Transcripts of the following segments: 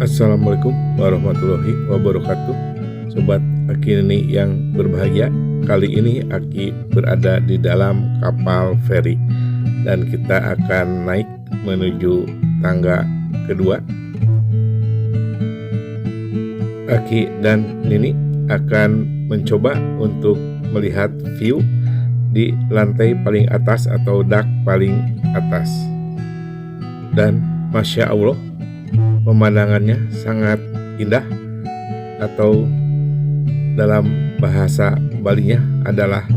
Assalamualaikum warahmatullahi wabarakatuh. Sobat Aki ini yang berbahagia, kali ini Aki berada di dalam kapal feri dan kita akan naik menuju tangga kedua. Aki dan Nini akan mencoba untuk melihat view di lantai paling atas atau dak paling atas. Dan Masya Allah, pemandangannya sangat indah, atau dalam bahasa Balinya adalah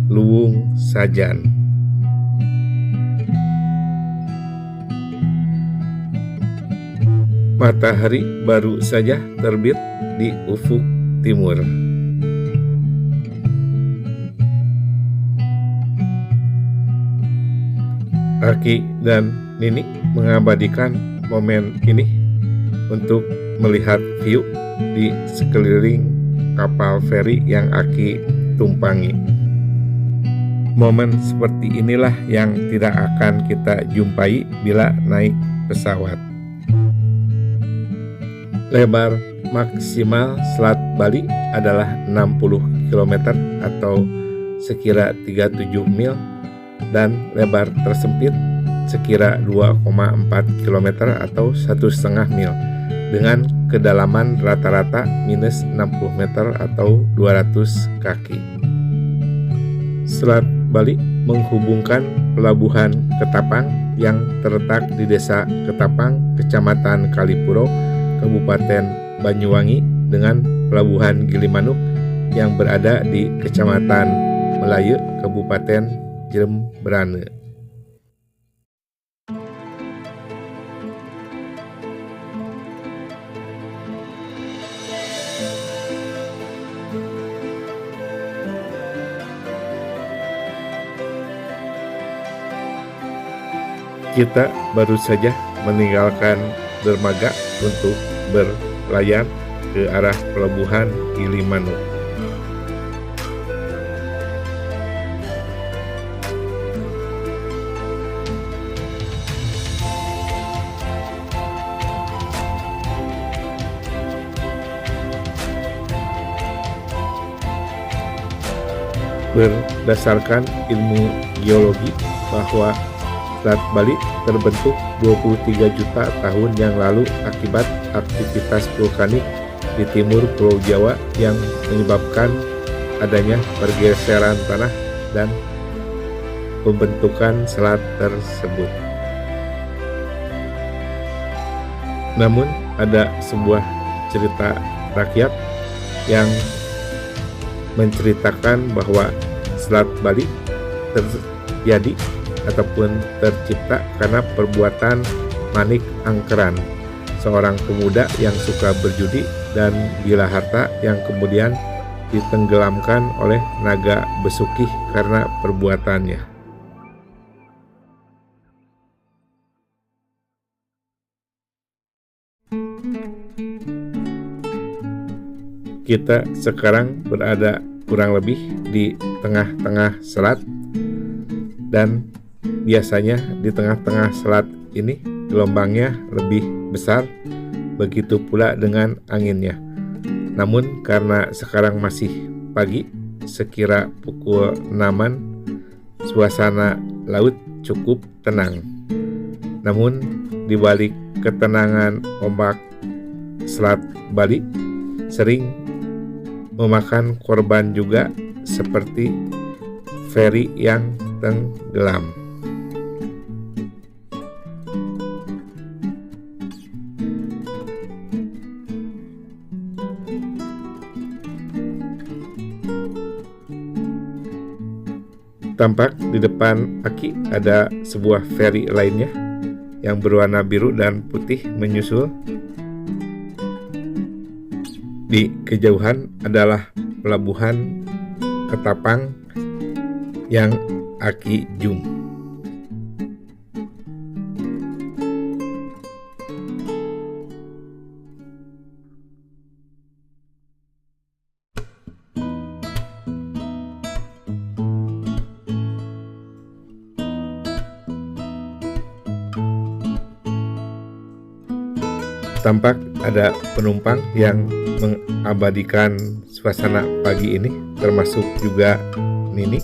luwung sajan. Matahari baru saja terbit di ufuk timur. Aki dan Nini mengabadikan momen ini untuk melihat view di sekeliling kapal feri yang Aki tumpangi. Momen seperti inilah yang tidak akan kita jumpai bila naik pesawat. Lebar maksimal Selat Bali adalah 60 km atau sekira 37 mil, dan lebar tersempit sekira 2,4 km atau 1,5 mil dengan kedalaman rata-rata minus 60 meter atau 200 kaki. Selat Bali menghubungkan pelabuhan Ketapang yang terletak di Desa Ketapang, Kecamatan Kalipuro, Kabupaten Banyuwangi, dengan pelabuhan Gilimanuk yang berada di Kecamatan Melayu, Kabupaten Jembrane. Kita baru saja meninggalkan dermaga untuk berlayar ke arah pelabuhan Gilimanuk. Berdasarkan ilmu geologi bahwa Selat Bali terbentuk 23 juta tahun yang lalu akibat aktivitas vulkanik di timur Pulau Jawa yang menyebabkan adanya pergeseran tanah dan pembentukan selat tersebut. Namun ada sebuah cerita rakyat yang menceritakan bahwa Selat Bali terjadi ataupun tercipta karena perbuatan Manik Angkeran, seorang pemuda yang suka berjudi dan gila harta yang kemudian ditenggelamkan oleh naga Besukih karena perbuatannya. Kita sekarang berada kurang lebih di tengah-tengah selat, dan biasanya di tengah-tengah selat ini gelombangnya lebih besar, begitu pula dengan anginnya. Namun karena sekarang masih pagi, sekira pukul 6-an, suasana laut cukup tenang. Namun di balik ketenangan ombak Selat Bali sering memakan korban juga, seperti feri yang tenggelam. Tampak di depan Aki ada sebuah feri lainnya yang berwarna biru dan putih menyusul. Di kejauhan adalah pelabuhan Ketapang yang Aki zoom. Tampak ada penumpang yang mengabadikan suasana pagi ini, termasuk juga Nini.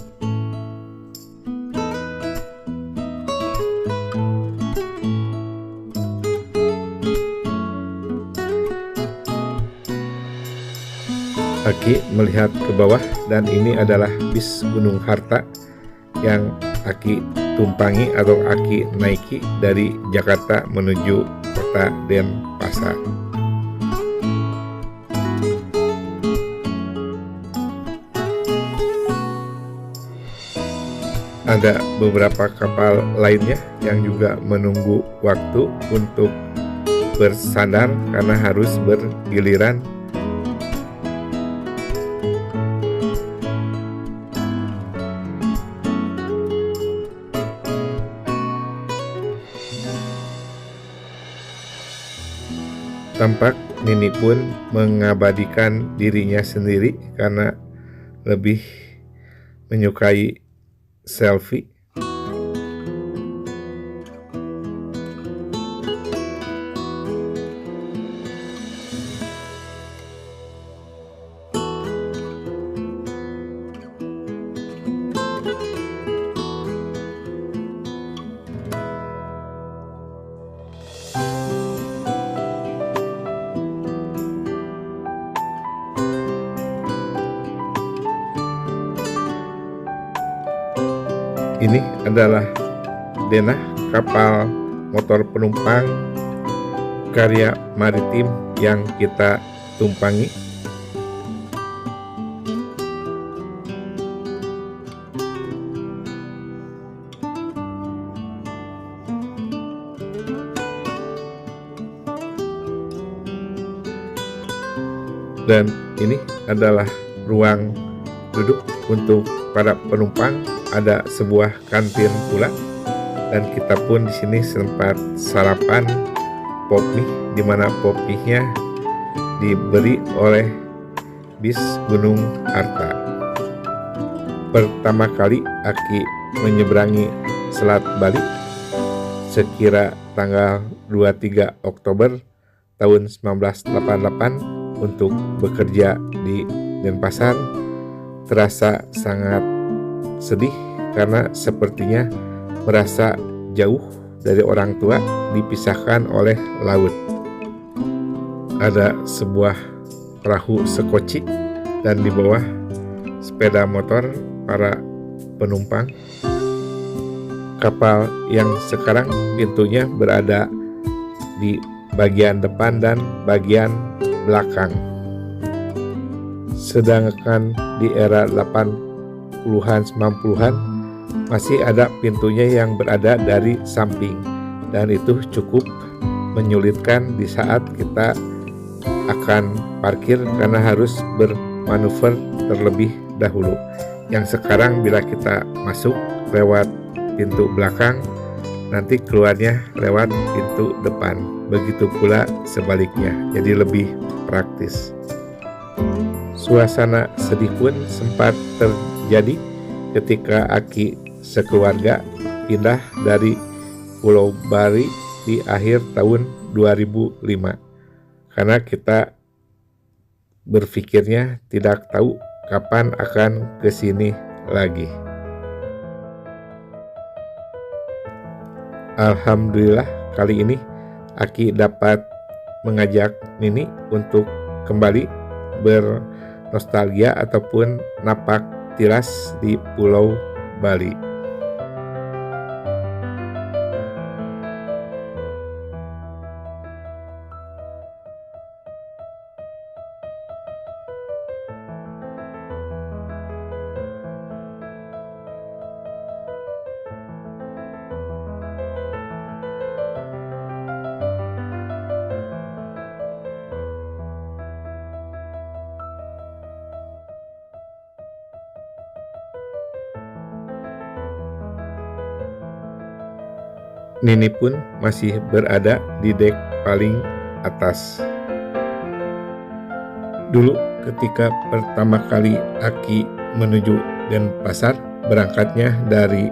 Aki melihat ke bawah dan ini adalah bis Gunung Harta yang Aki tumpangi atau Aki naiki dari Jakarta menuju kota Denpasar. Ada beberapa kapal lainnya yang juga menunggu waktu untuk bersandar karena harus bergiliran. Tampak Nini pun mengabadikan dirinya sendiri karena lebih menyukai selfie. Ini adalah denah kapal motor penumpang karya maritim yang kita tumpangi. Dan ini adalah ruang duduk untuk para penumpang. Ada sebuah kantin pula dan kita pun di sini sempat sarapan pop mie, di mana pop mie-nya diberi oleh bis Gunung Harta. Pertama kali Aki menyeberangi Selat Bali sekira tanggal 23 Oktober tahun 1988 untuk bekerja di Denpasar, terasa sangat sedih karena sepertinya merasa jauh dari orang tua, dipisahkan oleh laut. Ada sebuah perahu sekoci dan di bawah sepeda motor para penumpang. Kapal yang sekarang pintunya berada di bagian depan dan bagian belakang. Sedangkan di era 80-an, 90-an masih ada pintunya yang berada dari samping, dan itu cukup menyulitkan di saat kita akan parkir karena harus bermanuver terlebih dahulu. Yang sekarang bila kita masuk lewat pintu belakang, nanti keluarnya lewat pintu depan. Begitu pula sebaliknya, jadi lebih praktis. Suasana sedih pun sempat terjadi ketika Aki sekeluarga pindah dari Pulau Bali di akhir tahun 2005, karena kita berpikirnya tidak tahu kapan akan ke sini lagi. Alhamdulillah kali ini Aki dapat mengajak Nini untuk kembali bernostalgia ataupun napak tilas di Pulau Bali. Nini pun masih berada di dek paling atas. Dulu ketika pertama kali Aki menuju Denpasar, berangkatnya dari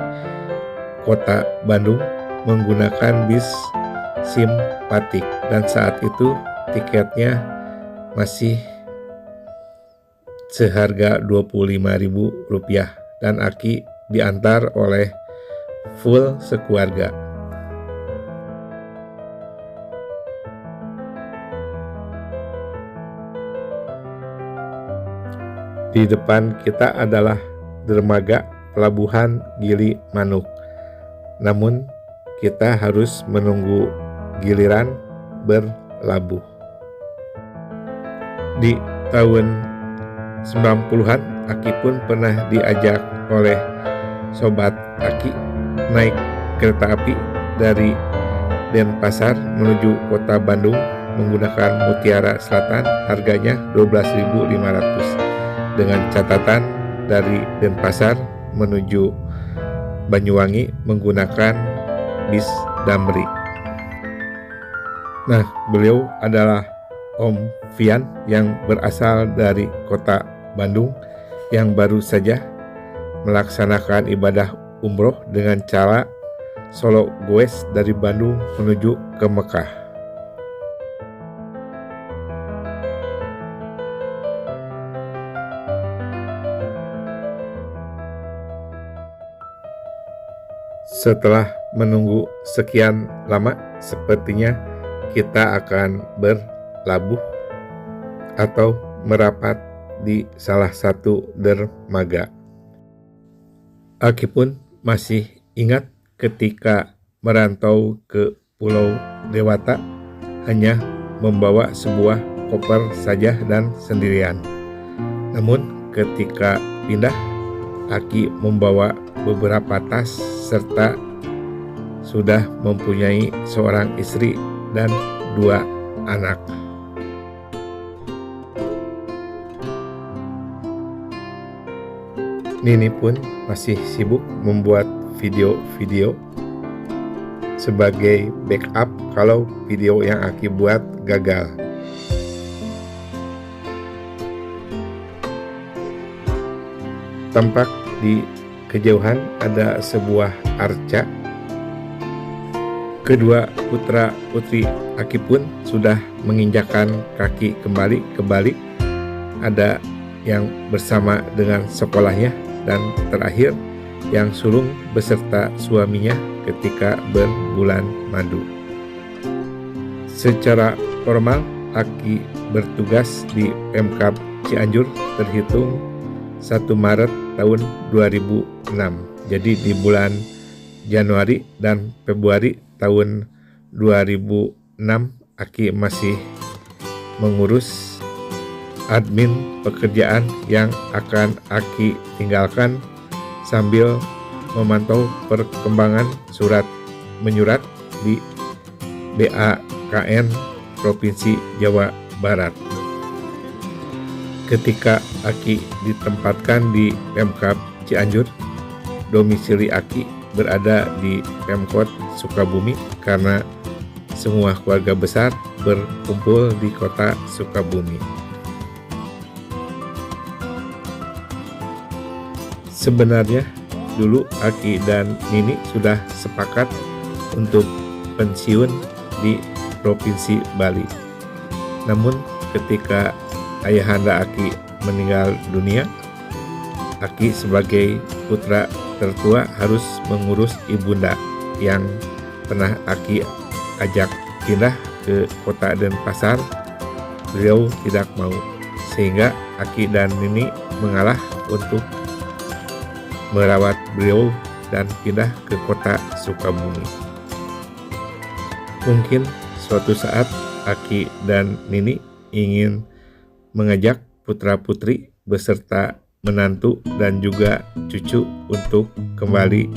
kota Bandung menggunakan bis Simpatik, dan saat itu tiketnya masih seharga Rp25.000 dan Aki diantar oleh full sekeluarga. Di depan kita adalah dermaga Pelabuhan Gili Manuk. Namun kita harus menunggu giliran berlabuh. Di tahun 90-an Aki pun pernah diajak oleh sobat Aki naik kereta api dari Denpasar menuju kota Bandung menggunakan Mutiara Selatan, harganya 12.500 dengan catatan dari Denpasar menuju Banyuwangi menggunakan bis Damri. Nah, beliau adalah Om Fian yang berasal dari kota Bandung yang baru saja melaksanakan ibadah umroh dengan cara solo goes dari Bandung menuju ke Mekah. Setelah menunggu sekian lama, sepertinya kita akan berlabuh atau merapat di salah satu dermaga. Aki pun masih ingat ketika merantau ke Pulau Dewata hanya membawa sebuah koper saja dan sendirian. Namun ketika pindah, Aki membawa beberapa tas serta sudah mempunyai seorang istri dan 2 anak. Nini pun masih sibuk membuat video-video sebagai backup kalau video yang Aki buat gagal. Tampak di kejauhan ada sebuah arca. Kedua putra putri Aki pun sudah menginjakkan kaki kembali ke Bali. Ada yang bersama dengan sekolahnya dan terakhir yang sulung beserta suaminya ketika berbulan madu. Secara formal Aki bertugas di Pemkab Cianjur terhitung 1 Maret tahun 2006. Jadi di bulan Januari dan Februari tahun 2006 Aki masih mengurus admin pekerjaan yang akan Aki tinggalkan sambil memantau perkembangan surat menyurat di BAKN Provinsi Jawa Barat. Ketika Aki ditempatkan di Pemkab Cianjur, domisili Aki berada di Pemkot Sukabumi karena semua keluarga besar berkumpul di kota Sukabumi. Sebenarnya dulu Aki dan Nini sudah sepakat untuk pensiun di Provinsi Bali. Namun ketika ayahanda Aki meninggal dunia, Aki sebagai putra tertua harus mengurus ibunda yang pernah Aki ajak pindah ke kota Denpasar. Beliau tidak mau, sehingga Aki dan Nini mengalah untuk merawat beliau dan pindah ke kota Sukabumi. Mungkin suatu saat Aki dan Nini ingin mengajak putra-putri beserta menantu dan juga cucu untuk kembali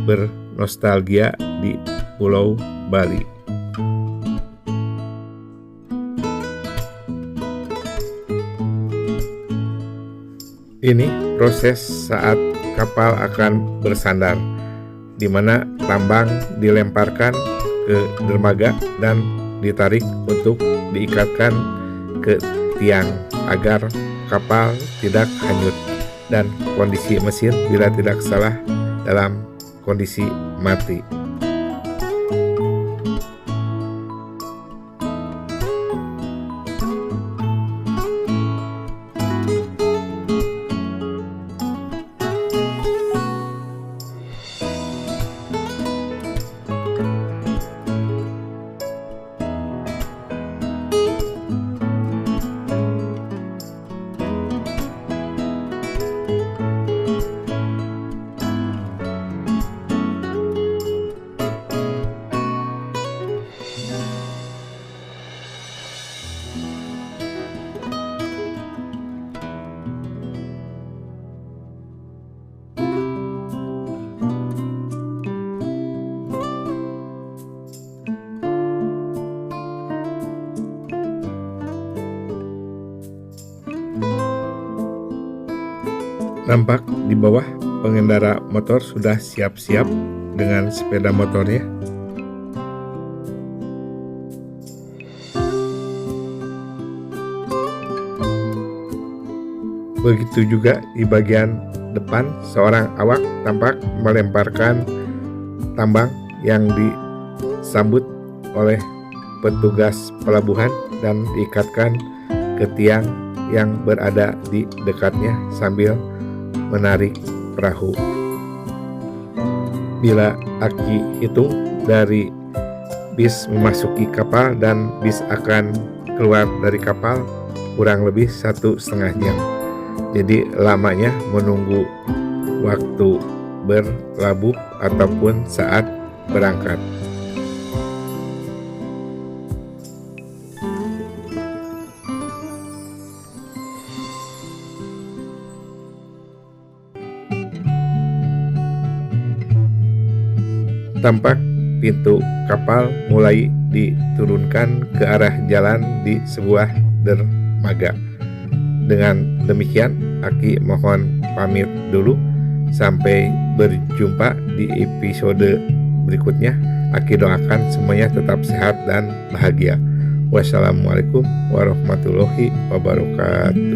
bernostalgia di Pulau Bali. Ini proses saat kapal akan bersandar, di mana tambang dilemparkan ke dermaga dan ditarik untuk diikatkan ke tiang agar kapal tidak hanyut dan kondisi mesin bila tidak salah dalam kondisi mati. Tampak di bawah pengendara motor sudah siap-siap dengan sepeda motornya. Begitu juga di bagian depan, seorang awak tampak melemparkan tambang yang disambut oleh petugas pelabuhan dan diikatkan ke tiang yang berada di dekatnya sambil menarik perahu. Bila Aki hitung dari bis memasuki kapal dan bis akan keluar dari kapal, kurang lebih 1,5 jam. Jadi lamanya menunggu waktu berlabuh ataupun saat berangkat. Tampak pintu kapal mulai diturunkan ke arah jalan di sebuah dermaga. Dengan demikian, Aki mohon pamit dulu. Sampai berjumpa di episode berikutnya. Aki doakan semuanya tetap sehat dan bahagia. Wassalamualaikum warahmatullahi wabarakatuh.